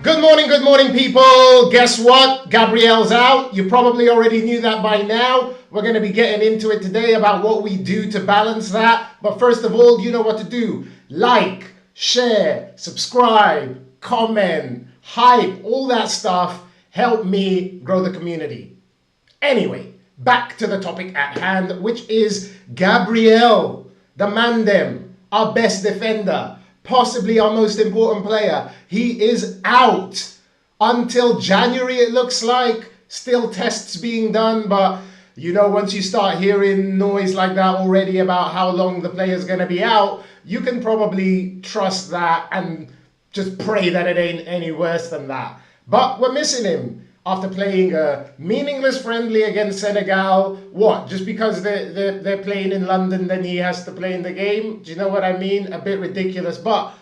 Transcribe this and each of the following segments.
Good morning, people. Guess what? Gabriel's out. You probably already knew that by now. We're going to be getting into it today about what we do to balance that. But first of all, you know what to do. Like, share, subscribe, comment, hype, all that stuff. Help me grow the community. Anyway, back to the topic at hand, which is Gabriel, the man dem, our best defender. Possibly our most important player. He is out until January, it looks like. Still tests being done, but you know, once you start hearing noise like that already about how long the player's going to be out, you can probably trust that and just pray that it ain't any worse than that. But we're missing him after playing a meaningless friendly against Senegal. What? Just because they're playing in London, then he has to play in the game? Do you know what I mean? A bit ridiculous. But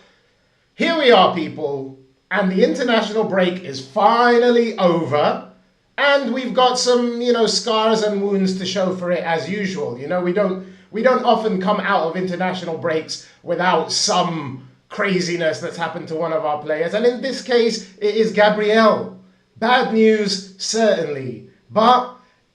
here we are, people. And the international break is finally over. And we've got some, scars and wounds to show for it as usual. We don't often come out of international breaks without some craziness that's happened to one of our players. And in this case, it is Gabriel. Bad news, certainly. But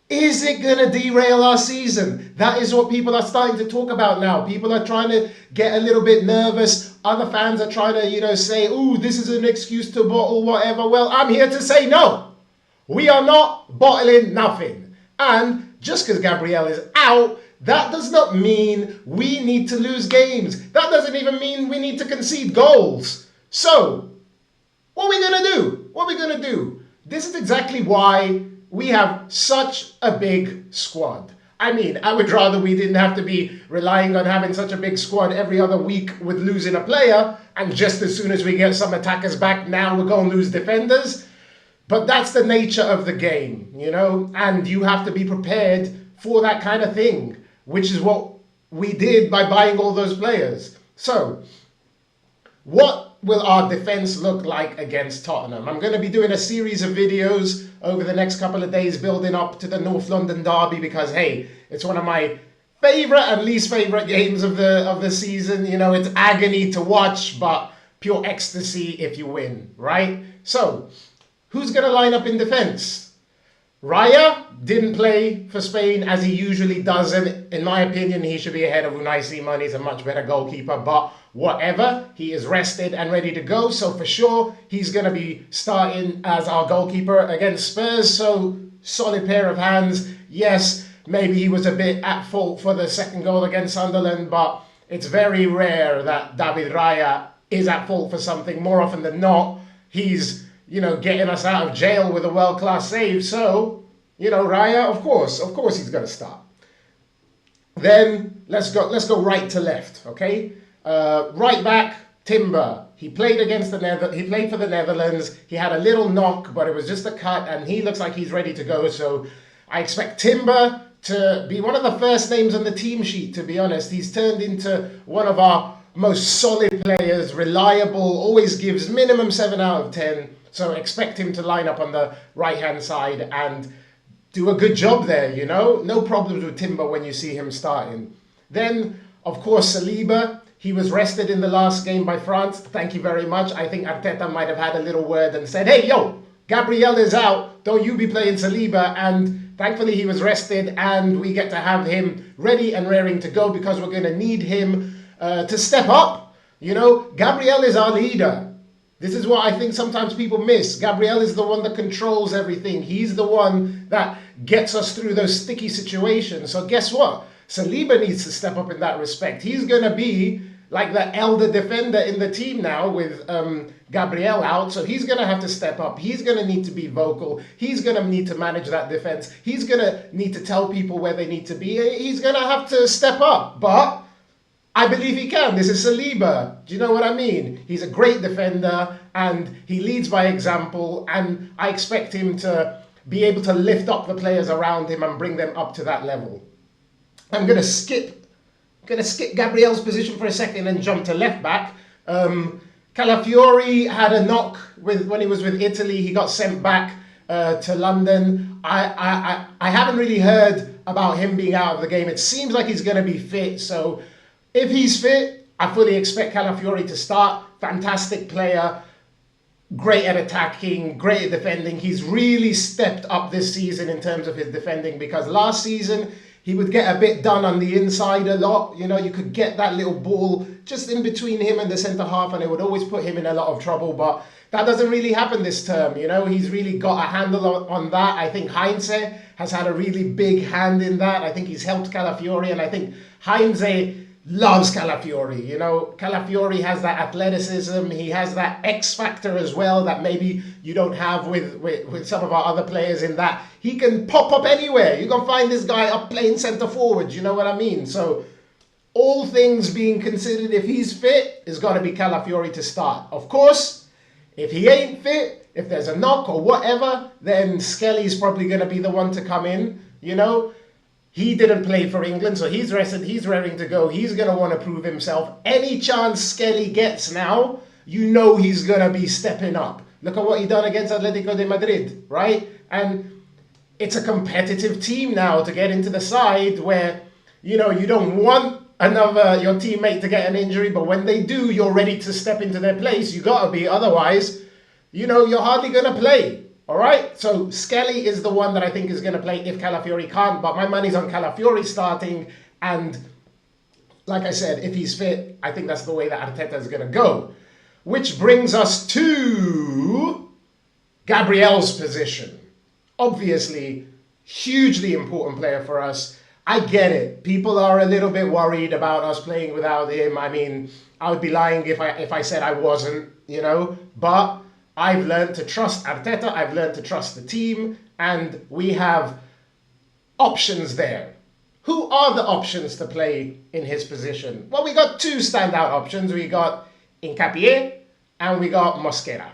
is it going to derail our season? That is what people are starting to talk about now. People are trying to get a little bit nervous. Other fans are trying to, say, ooh, this is an excuse to bottle, whatever. Well, I'm here to say no. We are not bottling nothing. And just because Gabriel is out, that does not mean we need to lose games. That doesn't even mean we need to concede goals. So, what are we going to do? What are we going to do? This is exactly why we have such a big squad. I mean, I would rather we didn't have to be relying on having such a big squad every other week with losing a player, and just as soon as we get some attackers back, now we're going to lose defenders. But that's the nature of the game, and you have to be prepared for that kind of thing, which is what we did by buying all those players. So, what will our defense look like against Tottenham? I'm going to be doing a series of videos over the next couple of days building up to the North London derby because, hey, it's one of my favorite and least favorite games of the season. It's agony to watch, but pure ecstasy if you win, right? So, who's going to line up in defense? Raya didn't play for Spain as he usually does, and in my opinion, he should be ahead of Unai Simon. He's a much better goalkeeper, but whatever, he is rested and ready to go, so for sure, he's going to be starting as our goalkeeper against Spurs, so solid pair of hands. Yes, maybe he was a bit at fault for the second goal against Sunderland, but it's very rare that David Raya is at fault for something. More often than not, he's getting us out of jail with a world-class save. So, Raya, of course he's going to start. Then let's go right to left, okay? Right back, Timber. He played He played for the Netherlands. He had a little knock, but it was just a cut, and he looks like he's ready to go. So I expect Timber to be one of the first names on the team sheet. To be honest, he's turned into one of our most solid players, reliable, always gives minimum 7 out of 10. So expect him to line up on the right-hand side and do a good job there, No problems with Timber when you see him starting. Then, of course, Saliba. He was rested in the last game by France. Thank you very much. I think Arteta might have had a little word and said, hey, yo, Gabriel is out. Don't you be playing Saliba. And thankfully he was rested and we get to have him ready and raring to go because we're going to need him to step up. Gabriel is our leader. This is what I think sometimes people miss. Gabriel is the one that controls everything. He's the one that gets us through those sticky situations. So guess what? Saliba needs to step up in that respect. He's going to be like the elder defender in the team now with Gabriel out. So he's going to have to step up. He's going to need to be vocal. He's going to need to manage that defense. He's going to need to tell people where they need to be. He's going to have to step up. But I believe he can. This is Saliba. Do you know what I mean? He's a great defender and he leads by example, and I expect him to be able to lift up the players around him and bring them up to that level. I'm going to skip Gabriel's position for a second and jump to left back. Calafiori had a knock when he was with Italy. He got sent back to London. I haven't really heard about him being out of the game. It seems like he's going to be fit, so if he's fit, I fully expect Calafiori to start. Fantastic player. great at attacking, great at defending. He's really stepped up this season in terms of his defending, because last season he would get a bit done on the inside a lot. You know, you could get that little ball just in between him and the centre half and it would always put him in a lot of trouble. But that doesn't really happen this term. You know, he's really got a handle on that. I think Heinze has had a really big hand in that. I think he's helped Calafiori, and I think Heinze loves Calafiori. You know, Calafiori has that athleticism. He has that X factor as well that maybe you don't have with some of our other players, in that he can pop up anywhere. You can find this guy up playing centre forward. You know what I mean? So all things being considered, if he's fit, it's got to be Calafiori to start. Of course, if he ain't fit, if there's a knock or whatever, then Skelly's probably going to be the one to come in. You know, he didn't play for England, so he's rested, he's raring to go. He's going to want to prove himself. Any chance Skelly gets now, you know he's going to be stepping up. Look at what he done against Atletico de Madrid, right? And it's a competitive team now to get into the side where, you know, you don't want your teammate to get an injury, but when they do, you're ready to step into their place. You got to be, otherwise, you know, you're hardly going to play. All right, so Skelly is the one that I think is going to play if Calafiori can't, but my money's on Calafiori starting, and like I said, if he's fit, I think that's the way that Arteta is going to go. Which brings us to Gabriel's position. Obviously, hugely important player for us. I get it. People are a little bit worried about us playing without him. I mean, I would be lying if I said I wasn't, you know, but I've learned to trust Arteta, I've learned to trust the team, and we have options there. Who are the options to play in his position? Well, we got two standout options. We got HINCAPIÉ and we got MOSQUERA.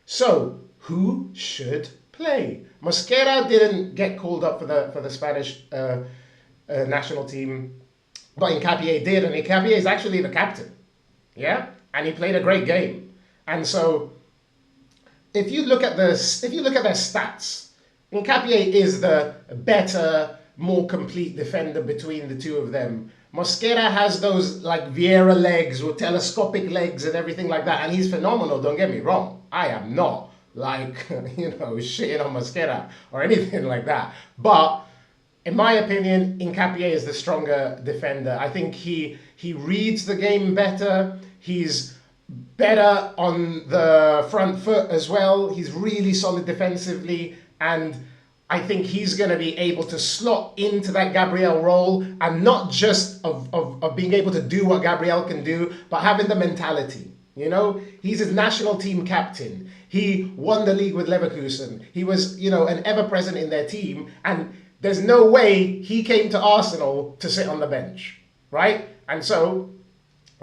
So, who should play? MOSQUERA didn't get called up for the Spanish national team, but HINCAPIÉ did, and HINCAPIÉ is actually the captain. Yeah? And he played a great game. And so, if you look at their stats, HINCAPIÉ is the better, more complete defender between the two of them. MOSQUERA has those like Vieira legs or telescopic legs and everything like that, and he's phenomenal, don't get me wrong. I am not like, you know, shitting on MOSQUERA or anything like that. But in my opinion, HINCAPIÉ is the stronger defender. I think he reads the game better. He's better on the front foot as well. He's really solid defensively, and I think he's going to be able to slot into that Gabriel role, and not just of being able to do what Gabriel can do, but having the mentality. You know, he's his national team captain. He won the league with Leverkusen. He was, you know, an ever-present in their team, and there's no way he came to Arsenal to sit on the bench, right? And so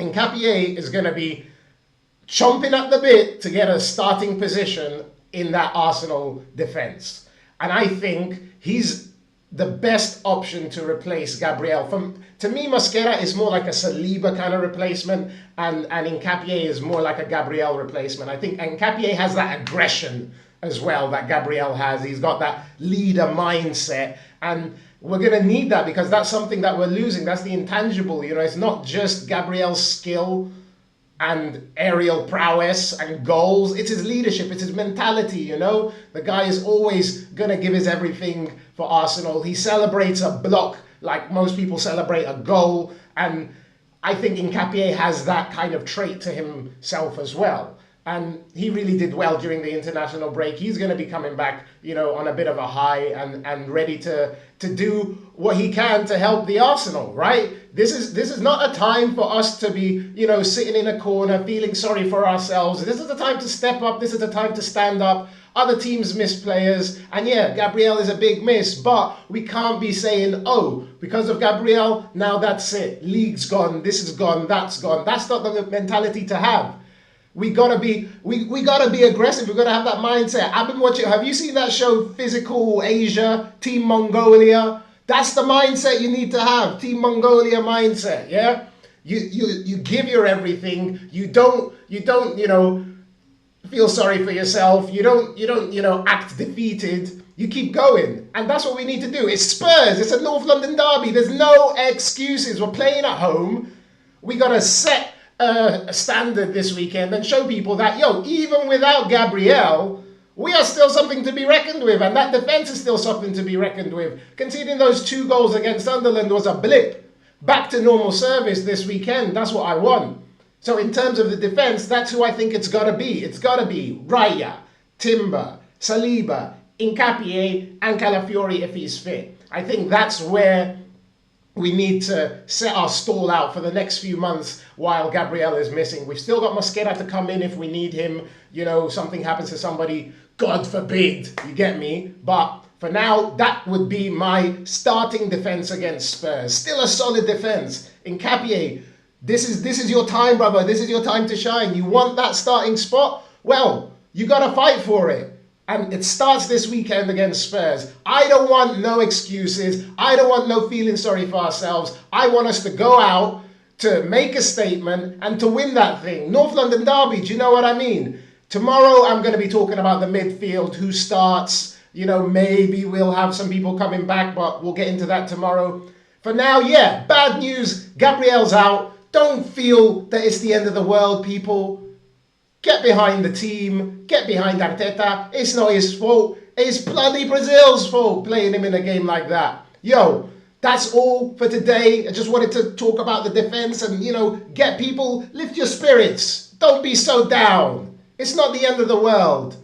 HINCAPIÉ is going to be chomping at the bit to get a starting position in that Arsenal defense. And I think he's the best option to replace Gabriel. To me, MOSQUERA is more like a Saliba kind of replacement, and HINCAPIÉ is more like a Gabriel replacement. I think HINCAPIÉ has that aggression as well that Gabriel has. He's got that leader mindset, and we're going to need that because that's something that we're losing. That's the intangible, you know. It's not just Gabriel's skill and aerial prowess and goals. It's his leadership, it's his mentality, you know. The guy is always going to give his everything for Arsenal. He celebrates a block like most people celebrate a goal, and I think HINCAPIÉ has that kind of trait to himself as well. And he really did well during the international break. He's going to be coming back, you know, on a bit of a high and ready to do what he can to help the Arsenal, right? This is not a time for us to be, you know, sitting in a corner feeling sorry for ourselves. This is the time to step up. This is the time to stand up. Other teams miss players. And yeah, Gabriel is a big miss, but we can't be saying, oh, because of Gabriel, now that's it. League's gone. This is gone. That's gone. That's not the mentality to have. We gotta be aggressive. We gotta have that mindset. I've been watching. Have you seen that show, Physical Asia, Team Mongolia? That's the mindset you need to have. Team Mongolia mindset. Yeah, you give your everything. You don't you know, feel sorry for yourself. You don't you know, act defeated. You keep going, and that's what we need to do. It's Spurs. It's a North London derby. There's no excuses. We're playing at home. We gotta set a standard this weekend and show people that, yo, even without Gabriel, we are still something to be reckoned with, and that defence is still something to be reckoned with. Conceding those 2 goals against Sunderland was a blip. Back to normal service this weekend, that's what I want. So in terms of the defence, that's who I think it's got to be. It's got to be Raya, Timber, Saliba, HINCAPIÉ, and Calafiori if he's fit. I think that's where we need to set our stall out for the next few months while Gabriel is missing. We've still got Mosquera to come in if we need him. You know, something happens to somebody, God forbid, you get me? But for now, that would be my starting defense against Spurs. Still a solid defense. HINCAPIÉ, this is your time, brother. This is your time to shine. You want that starting spot? Well, you got to fight for it. And it starts this weekend against Spurs. I don't want no excuses. I don't want no feeling sorry for ourselves. I want us to go out, to make a statement, and to win that thing. North London derby, do you know what I mean? Tomorrow I'm going to be talking about the midfield, who starts. You know, maybe we'll have some people coming back, but we'll get into that tomorrow. For now, yeah, bad news. Gabriel's out. Don't feel that it's the end of the world, people. Get behind the team, get behind Arteta. It's not his fault. It's bloody Brazil's fault playing him in a game like that. Yo, that's all for today. I just wanted to talk about the defense and, you know, get people, lift your spirits. Don't be so down. It's not the end of the world.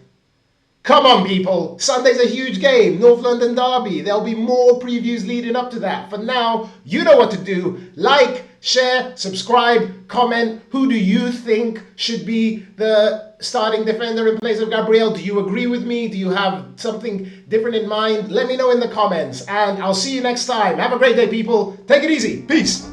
Come on, people. Sunday's a huge game. North London derby. There'll be more previews leading up to that. For now, you know what to do. Like, share, subscribe, comment. Who do you think should be the starting defender in place of Gabriel? Do you agree with me? Do you have something different in mind? Let me know in the comments. And I'll see you next time. Have a great day, people. Take it easy. Peace.